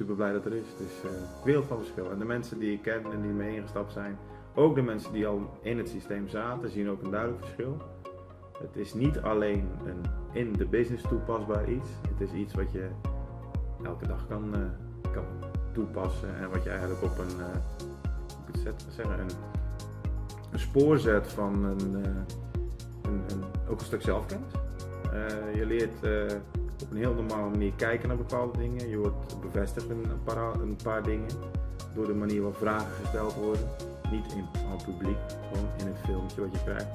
super blij dat er is. Het is wereld van verschil. En de mensen die ik ken en die mee ingestapt zijn, ook de mensen die al in het systeem zaten, zien ook een duidelijk verschil. Het is niet alleen een in de business toepasbaar iets. Het is iets wat je elke dag kan toepassen en wat je eigenlijk op een spoor zet van ook een stuk zelfkennis. Je leert op een heel normale manier kijken naar bepaalde dingen. Je wordt bevestigd in een paar dingen door de manier waarop vragen gesteld worden. Niet aan het publiek, gewoon in het filmpje wat je krijgt.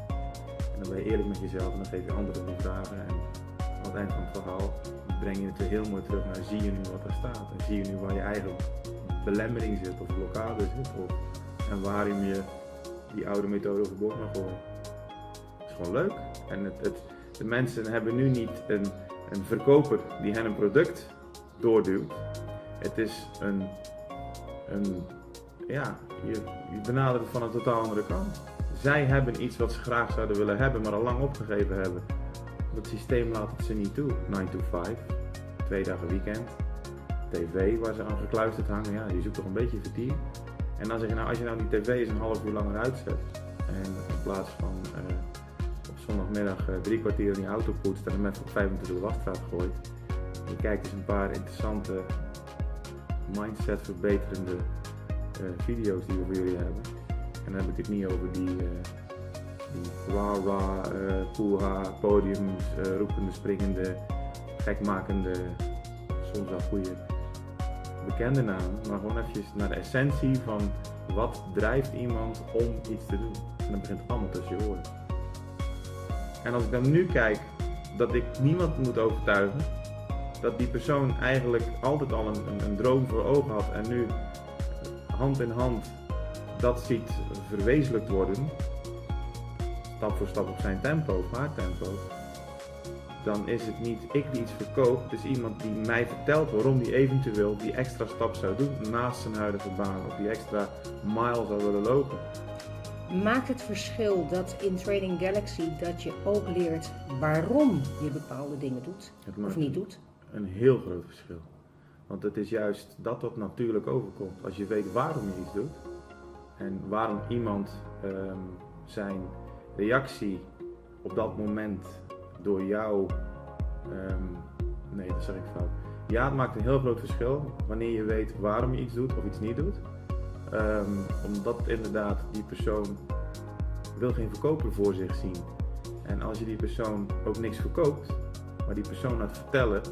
En dan ben je eerlijk met jezelf en dan geef je antwoord op die vragen. En aan het eind van het verhaal breng je het weer heel mooi terug naar zie je nu wat er staat. En zie je nu waar je eigen belemmering zit of blokkade zit. En waarom je die oude methode overboord mag gooien. Dat is gewoon leuk. En de mensen hebben nu niet een verkoper die hen een product doorduwt. Het is je benadert het van een totaal andere kant. Zij hebben iets wat ze graag zouden willen hebben, maar al lang opgegeven hebben. Dat systeem laat het ze niet toe. 9 to 5, 2 dagen weekend, tv waar ze aan gekluisterd hangen. Ja, je zoekt toch een beetje vertier. En dan zeg je nou, als je nou die tv eens een half uur langer uitzet en in plaats van op zondagmiddag 3 kwartier in die auto poetst en met 5 minuten door de wasstraat gooit. Je kijkt eens een paar interessante mindset verbeterende video's die we voor jullie hebben. En dan heb ik het niet over die poeha, podiums, roepende, springende, gekmakende, soms wel goede bekende namen, maar gewoon even naar de essentie van wat drijft iemand om iets te doen. En dat begint allemaal tussen je oren. En als ik dan nu kijk dat ik niemand moet overtuigen, dat die persoon eigenlijk altijd al een droom voor ogen had en nu hand in hand dat ziet verwezenlijkt worden, stap voor stap op zijn tempo, op haar tempo, dan is het niet ik die iets verkoop, het is iemand die mij vertelt waarom die eventueel die extra stap zou doen naast zijn huidige baan of die extra mile zou willen lopen. Maakt het verschil dat in Trading Galaxy dat je ook leert waarom je bepaalde dingen doet of niet doet? Een heel groot verschil. Want het is juist dat wat natuurlijk overkomt. Als je weet waarom je iets doet en waarom iemand zijn reactie op dat moment door jou, nee dat zeg ik fout. Ja, het maakt een heel groot verschil wanneer je weet waarom je iets doet of iets niet doet. Omdat inderdaad die persoon wil geen verkoper voor zich zien. En als je die persoon ook niks verkoopt, maar die persoon laat vertellen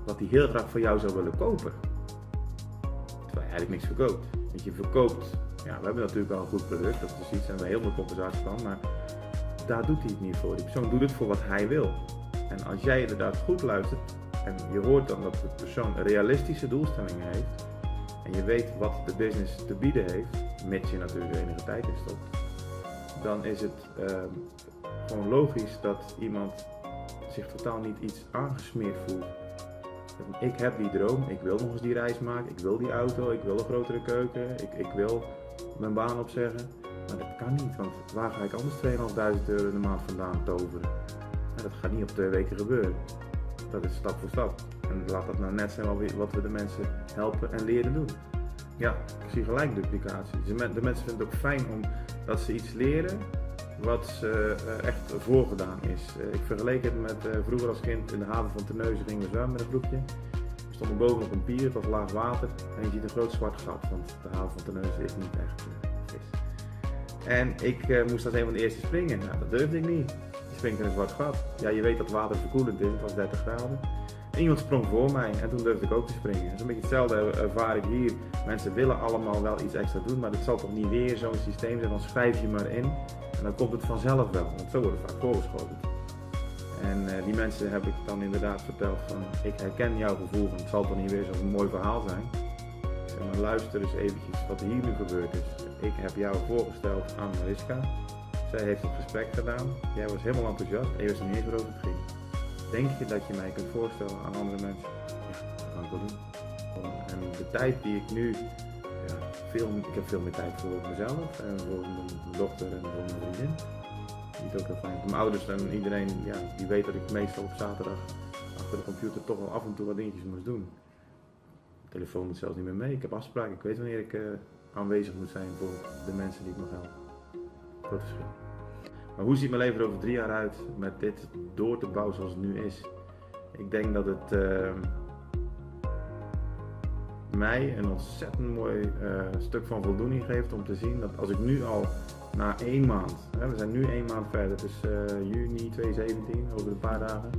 wat hij heel graag van jou zou willen kopen. Terwijl je eigenlijk niks verkoopt. Want je verkoopt, ja, we hebben natuurlijk wel een goed product, dat is iets en we hebben heel veel compensatie van, maar daar doet hij het niet voor. Die persoon doet het voor wat hij wil. En als jij inderdaad goed luistert en je hoort dan dat de persoon realistische doelstellingen heeft en je weet wat de business te bieden heeft, mits je natuurlijk enige tijd in stopt, dan is het gewoon logisch dat iemand zich totaal niet iets aangesmeerd voelt. Ik heb die droom, ik wil nog eens die reis maken, ik wil die auto, ik wil een grotere keuken, ik wil mijn baan opzeggen. Maar dat kan niet, want waar ga ik anders 2.500 euro in de maand vandaan toveren? Ja, dat gaat niet op 2 weken gebeuren. Dat is stap voor stap. En laat dat nou net zijn wat we de mensen helpen en leren doen. Ja, ik zie gelijk duplicatie. De mensen vinden het ook fijn omdat ze iets leren wat ze echt voorgedaan is. Ik vergeleek het met vroeger als kind in de haven van Terneuzen gingen we zwemmen met een groepje. We stonden boven op een pier, het was laag water en je ziet een groot zwart gat, want de haven van Terneuzen is niet echt vis. En ik moest als een van de eerste springen. Nou, dat durfde ik niet. Je springt in een zwart gat. Ja, je weet dat water verkoelend is, het was 30 graden. En iemand sprong voor mij en toen durfde ik ook te springen. Dat is een beetje hetzelfde ervaar ik hier. Mensen willen allemaal wel iets extra doen, maar het zal toch niet weer zo'n systeem zijn, dan schrijf je maar in. En dan komt het vanzelf wel, want zo wordt het vaak voorgeschoten. En die mensen heb ik dan inderdaad verteld van, ik herken jouw gevoel van, het zal toch niet weer zo'n mooi verhaal zijn. Ik zeg maar, luister eens eventjes wat er hier nu gebeurd is. Ik heb jou voorgesteld aan Mariska. Zij heeft het gesprek gedaan. Jij was helemaal enthousiast en je wist niet eens waarover het ging. Denk je dat je mij kunt voorstellen aan andere mensen? Ja, dat kan ik wel doen. En de tijd die ik nu, ja, ik heb veel meer tijd voor mezelf en voor mijn dochter en voor mijn vriendin. Die is ook heel fijn. Mijn ouders en iedereen, ja, die weet dat ik meestal op zaterdag achter de computer toch wel af en toe wat dingetjes moest doen. telefoon doet zelfs niet meer mee. Ik heb afspraken, ik weet wanneer ik aanwezig moet zijn voor de mensen die ik mag helpen. Groot verschil. Maar hoe ziet mijn leven er over 3 jaar uit met dit door te bouwen zoals het nu is? Ik denk dat het mij een ontzettend mooi stuk van voldoening geeft om te zien dat als ik nu al na 1 maand, we zijn nu 1 maand verder, het is juni 2017, over een paar dagen.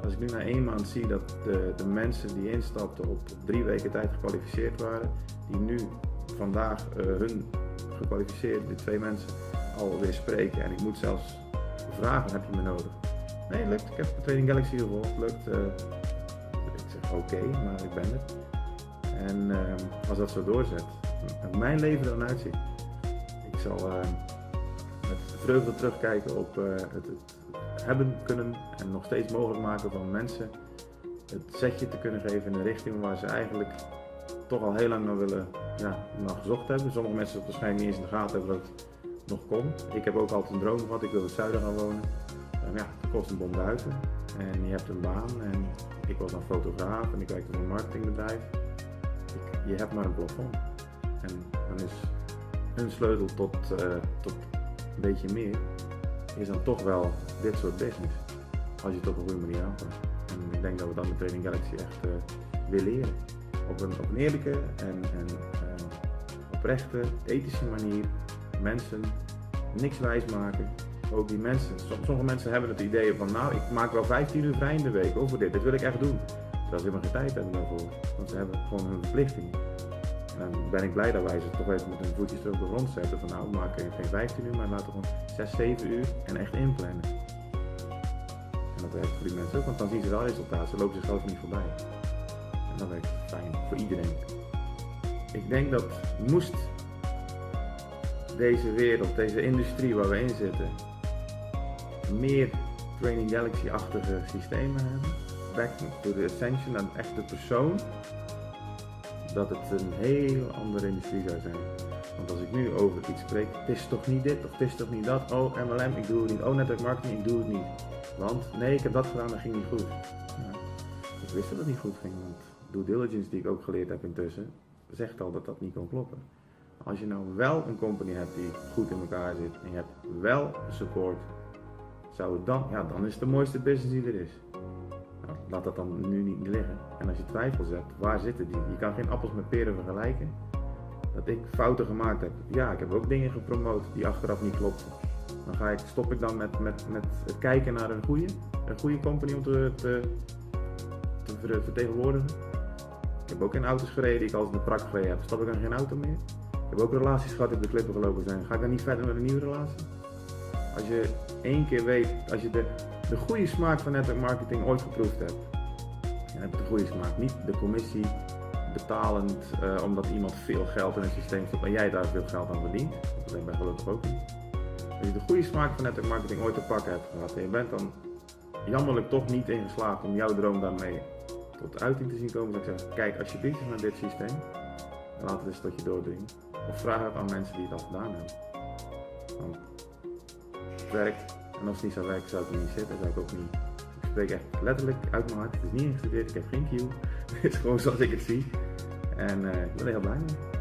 Als ik nu na 1 maand zie dat de mensen die instapten op 3 weken tijd gekwalificeerd waren, die nu vandaag hun gekwalificeerde 2 mensen alweer spreken en ik moet zelfs vragen, heb je me nodig? Nee, lukt, ik heb Training Galaxy gevolgd, lukt. Ik zeg oké, maar ik ben er. En als dat zo doorzet, hoe mijn leven er dan uitziet. Ik zal met vreugde terugkijken op het hebben kunnen en nog steeds mogelijk maken van mensen het zetje te kunnen geven in de richting waar ze eigenlijk toch al heel lang naar gezocht hebben. Sommige mensen het waarschijnlijk niet eens in de gaten hebben dat het nog komt. Ik heb ook altijd een droom gehad, ik wil in het zuiden gaan wonen. Het kost een bom buiten en je hebt een baan en ik was dan fotograaf en ik werkte voor een marketingbedrijf. Je hebt maar een plafond en dan is een sleutel tot een beetje meer is dan toch wel dit soort business als je het op een goede manier aanpakt. En ik denk dat we dat met Training Galaxy echt weer leren op een eerlijke en oprechte, ethische manier mensen niks wijs maken. Ook die mensen, sommige mensen hebben het idee van nou ik maak wel 15 uur vrij in de week voor dit wil ik echt doen. Terwijl ze helemaal geen tijd hebben daarvoor, want ze hebben gewoon hun verplichtingen. En dan ben ik blij dat wij ze toch even met hun voetjes op de grond zetten van nou we maken geen 15 uur, maar laten we gewoon 6-7 uur en echt inplannen. En dat werkt voor die mensen ook, want dan zien ze wel resultaat, ze lopen zichzelf niet voorbij. En dat werkt fijn voor iedereen. Ik denk dat moest deze wereld, deze industrie waar we in zitten, meer Training Galaxy-achtige systemen hebben, back to the ascension, aan echt de persoon, dat het een heel andere industrie zou zijn. Want als ik nu over iets spreek, het is toch niet dit of het is toch niet dat, oh MLM, ik doe het niet, oh network marketing, ik doe het niet. Want nee, ik heb dat gedaan, dat ging niet goed. Ja, ik wist dat het niet goed ging, want due diligence die ik ook geleerd heb intussen, zegt al dat dat niet kan kloppen. Als je nou wel een company hebt die goed in elkaar zit en je hebt wel support, zou het dan is het de mooiste business die er is. Nou, laat dat dan nu niet liggen. En als je twijfels hebt, waar zitten die? Je kan geen appels met peren vergelijken. Dat ik fouten gemaakt heb. Ja, ik heb ook dingen gepromoot die achteraf niet klopten. Dan stop ik dan met het kijken naar een goede company om te vertegenwoordigen. Ik heb ook in auto's gereden die ik altijd in de prak gereden heb. Stap ik dan geen auto meer? Ik heb ook relaties gehad die op de klippen gelopen zijn. Ga ik dan niet verder met een nieuwe relatie? Als je 1 keer weet, als je de goede smaak van network marketing ooit geproefd hebt, dan heb je de goede smaak. Niet de commissie betalend omdat iemand veel geld in het systeem stopt en jij daar veel geld aan verdient. Dat ben ik gelukkig ook niet. Als je de goede smaak van network marketing ooit te pakken hebt gehad en je bent dan jammerlijk toch niet in geslaagd om jouw droom daarmee tot uiting te zien komen, dan zeg ik zeggen, kijk alsjeblieft eens naar dit systeem en laat het eens tot je doordringen. Of vraag het aan mensen die het al gedaan hebben. Want het werkt en als het niet zou werken zou ik er niet zitten, zou ik ook niet. Ik spreek echt letterlijk uit mijn hart, het is niet ingestudeerd, ik heb geen Q, het is gewoon zoals ik het zie en ik ben er heel blij mee.